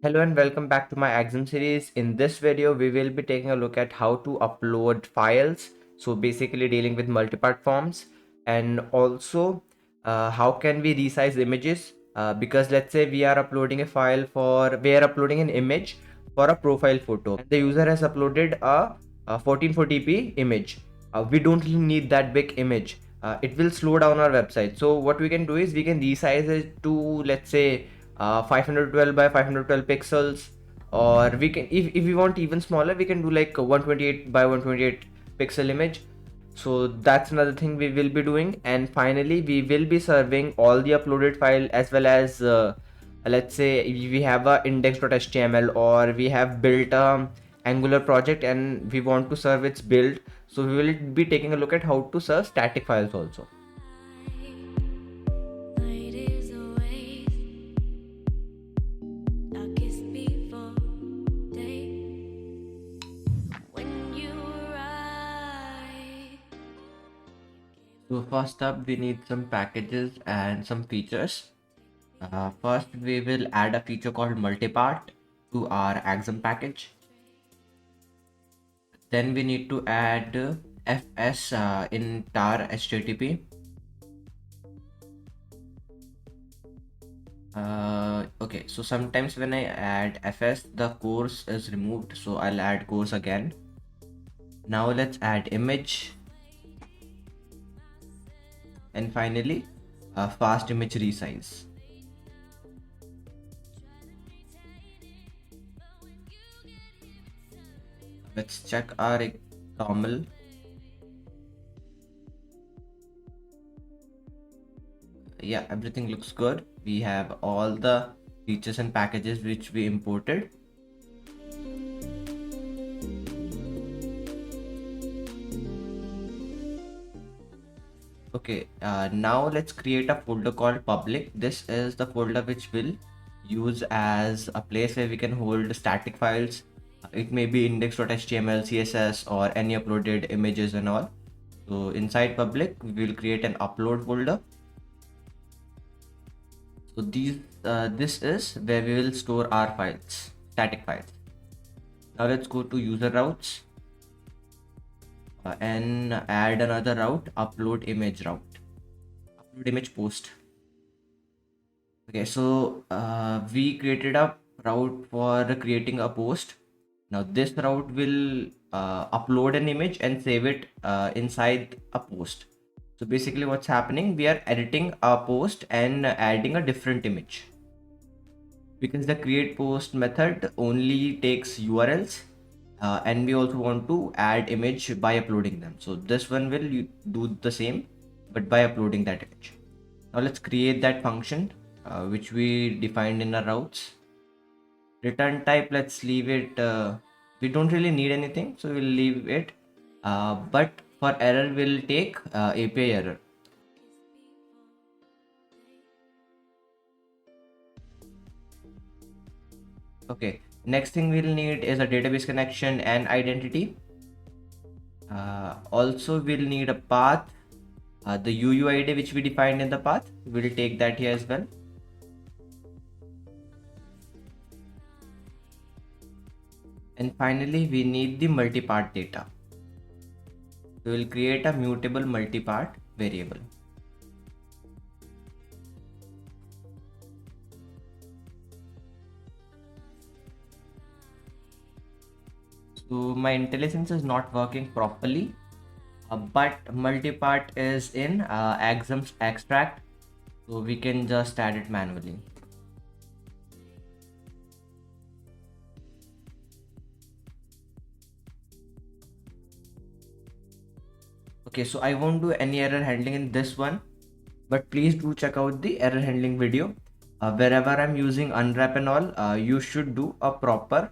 Hello and welcome back to my Axum series. In this video, we will be taking a look at how to upload files. So basically dealing with multi-part forms, and also how can we resize images, because let's say we are uploading an image for a profile photo, and the user has uploaded a 1440p image. We don't really need that big image. It will slow down our website. So what we can do is we can resize it to, let's say, 512 by 512 pixels, or we can, if we want even smaller, we can do like a 128 by 128 pixel image. So that's another thing we will be doing. And finally, we will be serving all the uploaded file, as well as let's say we have a index.html, or we have built a Angular project and we want to serve its build. So we will be taking a look at how to serve static files also. So first up, we need some packages and some features. First, we will add a feature called multipart to our Axum package. Then we need to add fs in tar http. Okay, so sometimes when I add fs, the course is removed, so I'll add course again. Now let's add image, and finally fast image resize. Let's check our XAML. Yeah, everything looks good. We have all the features and packages which we imported. Okay, now let's create a folder called public. This is the folder which will use as a place where we can hold static files. It may be index.html, css, or any uploaded images and all. So inside public, we will create an upload folder. So this is where we will store our files, static files. Now let's go to user routes and add another route, upload image route, upload image post. Okay, so we created a route for creating a post. Now this route will upload an image and save it inside a post. So basically what's happening, we are editing a post and adding a different image, because the create post method only takes URLs, and we also want to add image by uploading them. So this one will do the same, but by uploading that image. Now let's create that function which we defined in our routes. Return type, let's leave it, we don't really need anything, so we'll leave it, but for error we'll take API error. Okay, next thing we'll need is a database connection and identity. Also we'll need a path, the UUID which we defined in the path, we'll take that here as well. And finally we need the multipart data. We will create a mutable multipart variable. So my IntelliSense is not working properly, but multipart is in Axum's extract, so we can just add it manually. Okay, so I won't do any error handling in this one, but please do check out the error handling video. Wherever I'm using unwrap and all, you should do a proper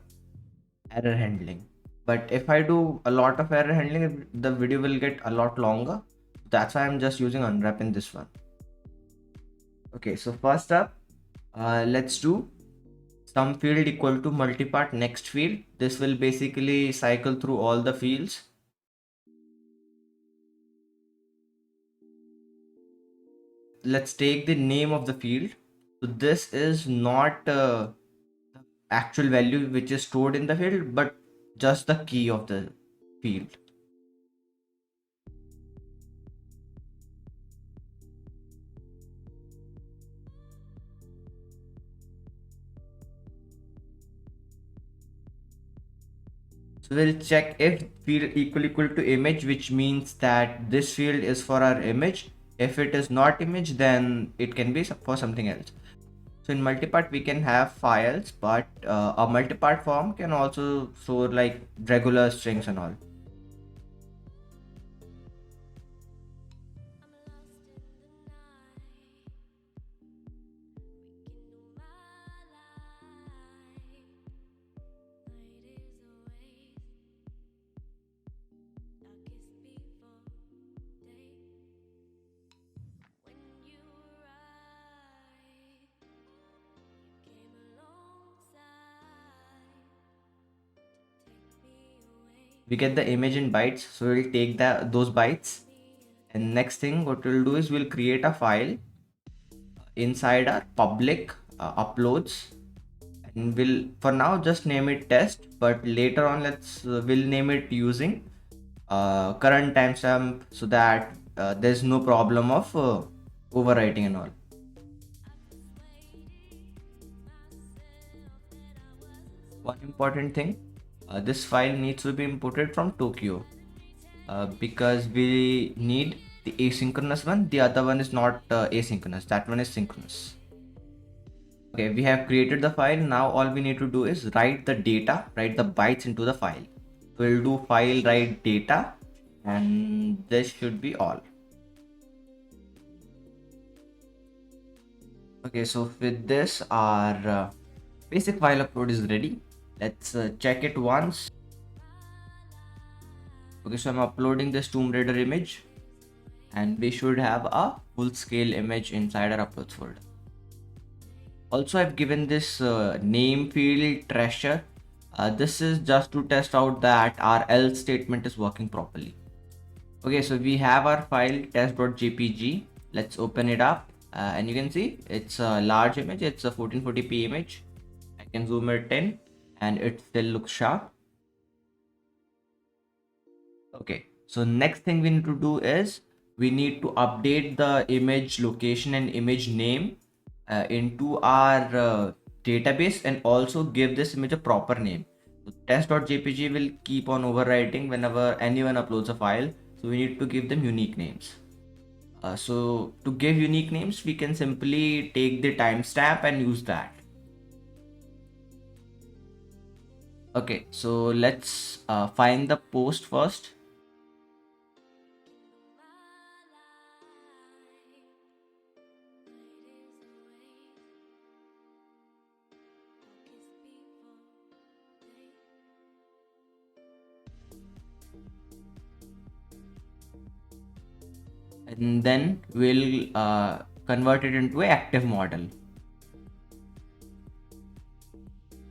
error handling. But if I do a lot of error handling, the video will get a lot longer. That's why I'm just using unwrap in this one. Okay, so first up, let's do some field equal to multipart next field. This will basically cycle through all the fields. Let's take the name of the field. So this is not actual value which is stored in the field, but just the key of the field. So we'll check if field equal to image, which means that this field is for our image. If it is not image, then it can be for something else. So in multipart we can have files, but a multipart form can also store like regular strings and all. We get the image in bytes, so we'll take those bytes, and next thing what we'll do is we'll create a file inside our public uploads, and we'll for now just name it test, but later on we'll name it using current timestamp, so that there's no problem of overwriting and all. One important thing, this file needs to be imported from Tokyo, because we need the asynchronous one. The other one is not asynchronous, that one is synchronous. Okay, we have created the file. Now all we need to do is write the bytes into the file. We'll do file write data, and this should be all. Okay, so with this, our basic file upload is ready. Let's check it once. Okay, so I'm uploading this Tomb Raider image, and we should have a full scale image inside our uploads folder. Also, I've given this name field treasure. This is just to test out that our else statement is working properly. Okay, so we have our file test.jpg. Let's open it up, and you can see it's a large image. It's a 1440p image. I can zoom it in, and it still looks sharp. Okay, so next thing we need to do is we need to update the image location and image name into our database, and also give this image a proper name. So test.jpg will keep on overwriting whenever anyone uploads a file, so we need to give them unique names. So to give unique names, we can simply take the timestamp and use that. Okay, so let's find the post first. And then we'll convert it into an active model.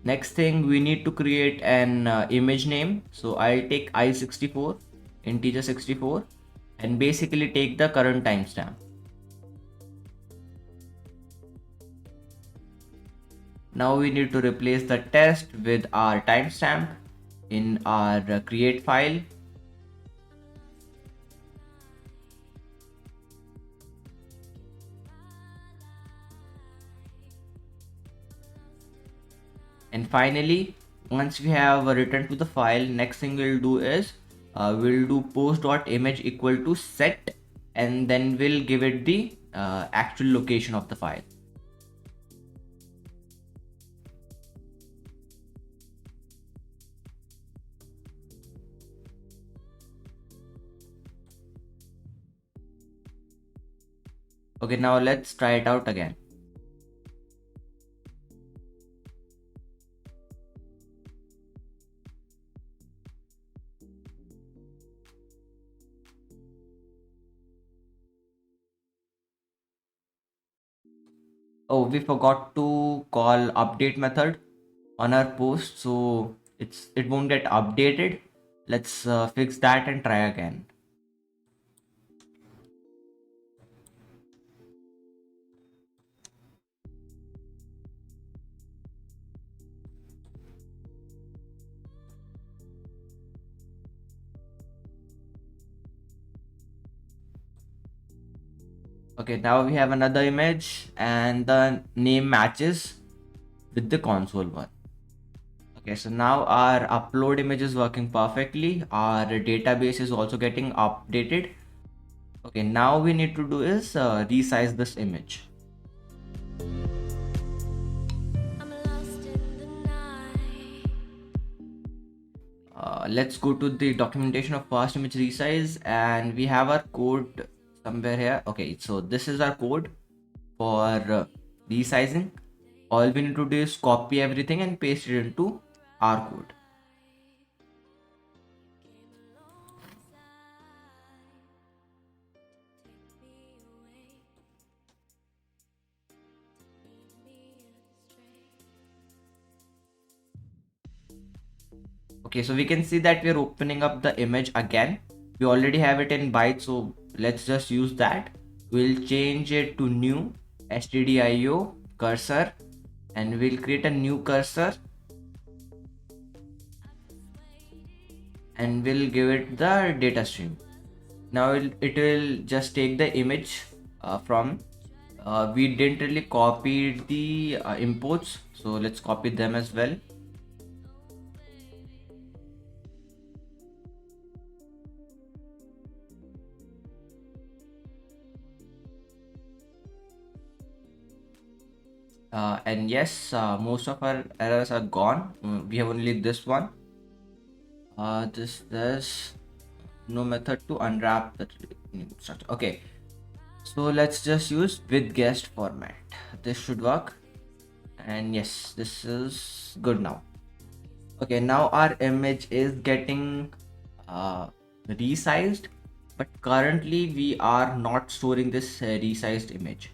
Next thing, we need to create an image name. So I'll take i64 integer 64 and basically take the current timestamp. Now we need to replace the test with our timestamp in our create file. And finally, once we have returned to the file, next thing we'll do is we'll do post.image equal to set, and then we'll give it the actual location of the file. Okay, now let's try it out again. Oh, we forgot to call update method on our post, so it won't get updated. Let's fix that and try again. Okay, now we have another image and the name matches with the console one. Okay, so now our upload image is working perfectly. Our database is also getting updated. Okay, now we need to do is resize this image. Let's go to the documentation of fast image resize, and we have our code somewhere here. Okay, so this is our code for resizing. All we need to do is copy everything and paste it into our code. Okay, so we can see that we're opening up the image again. We already have it in byte, so let's just use that. We'll change it to new stdio cursor, and we'll create a new cursor and we'll give it the data stream. Now it will just take the image from we didn't really copy the imports, so let's copy them as well. And yes, most of our errors are gone. We have only this one. There's no method to unwrap the structure. Okay, so let's just use with guest format. This should work. And yes, this is good now. Okay, now our image is getting resized, but currently we are not storing this resized image.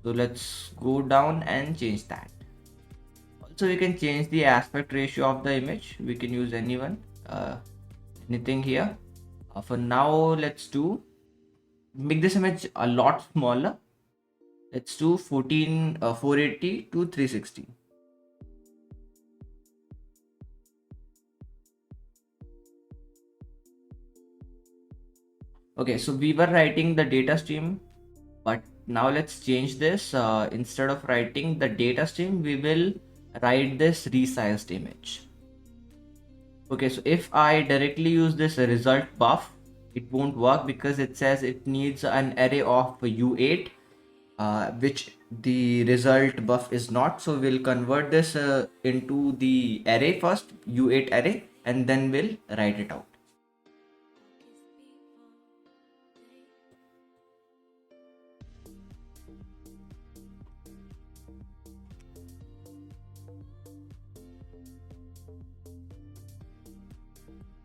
So let's go down and change that. Also, we can change the aspect ratio of the image. We can use anything here. For now, let's make this image a lot smaller. Let's do 480 to 360. Okay, so we were writing the data stream, but now let's change this. Instead of writing the data stream, we will write this resized image. Okay, so if I directly use this result buff, it won't work because it says it needs an array of U8, which the result buff is not. So we'll convert this into the array first, U8 array, and then we'll write it out.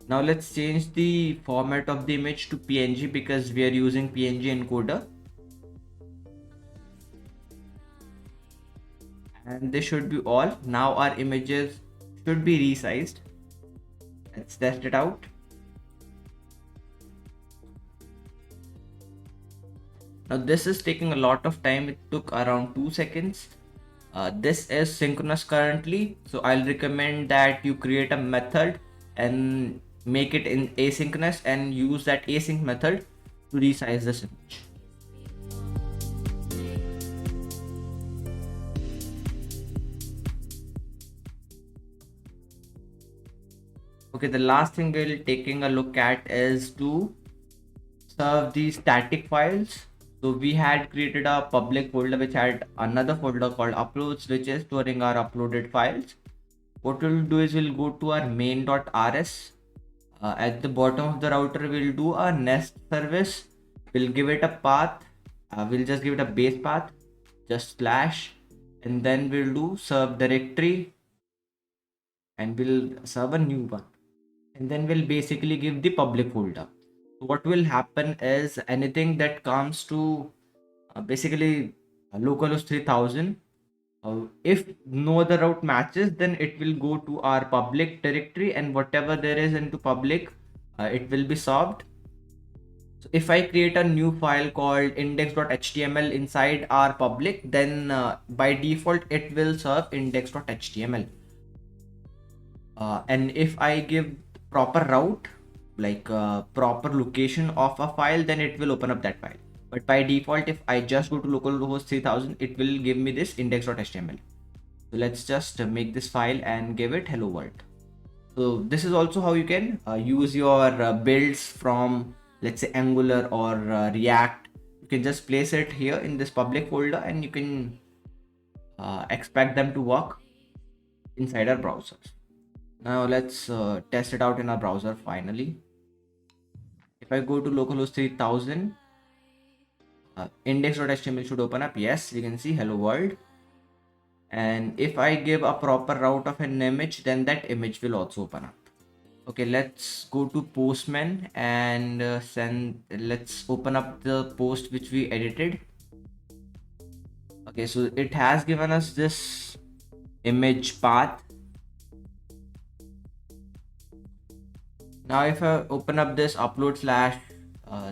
Now let's change the format of the image to PNG because we are using PNG encoder. And this should be all. Now our images should be resized. Let's test it out. Now this is taking a lot of time. It took around 2 seconds. This is synchronous currently, so I'll recommend that you create a method and make it in asynchronous and use that async method to resize this image. Okay, the last thing we'll taking a look at is to serve the static files. So we had created a public folder which had another folder called uploads, which is storing our uploaded files. What we'll do is we'll go to our main.rs. At the bottom of the router, we'll do a nest service. We'll give it a path. We'll just give it a base path, just slash, and then we'll do serve directory, and we'll serve a new one, and then we'll basically give the public folder. So what will happen is anything that comes to basically localhost 3000, if no other route matches, then it will go to our public directory, and whatever there is into public, it will be solved. So if I create a new file called index.html inside our public, then by default it will serve index.html. And if I give proper route, like proper location of a file, then it will open up that file. But by default, if I just go to localhost 3000, it will give me this index.html. So let's just make this file and give it hello world. So this is also how you can use your builds from, let's say, Angular or React. You can just place it here in this public folder and you can expect them to work inside our browsers. Now let's test it out in our browser finally. If I go to localhost 3000, index.html should open up. Yes, you can see hello world. And if I give a proper route of an image, then that image will also open up. Okay, let's go to Postman and let's open up the post which we edited. Okay, so it has given us this image path. Now if I open up this upload slash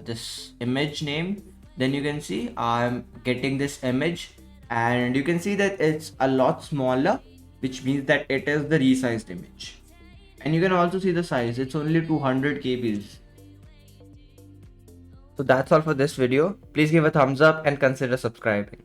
this image name, then you can see I'm getting this image, and you can see that it's a lot smaller, which means that it is the resized image. And you can also see the size, it's only 200 kbs. So that's all for this video. Please give a thumbs up and consider subscribing.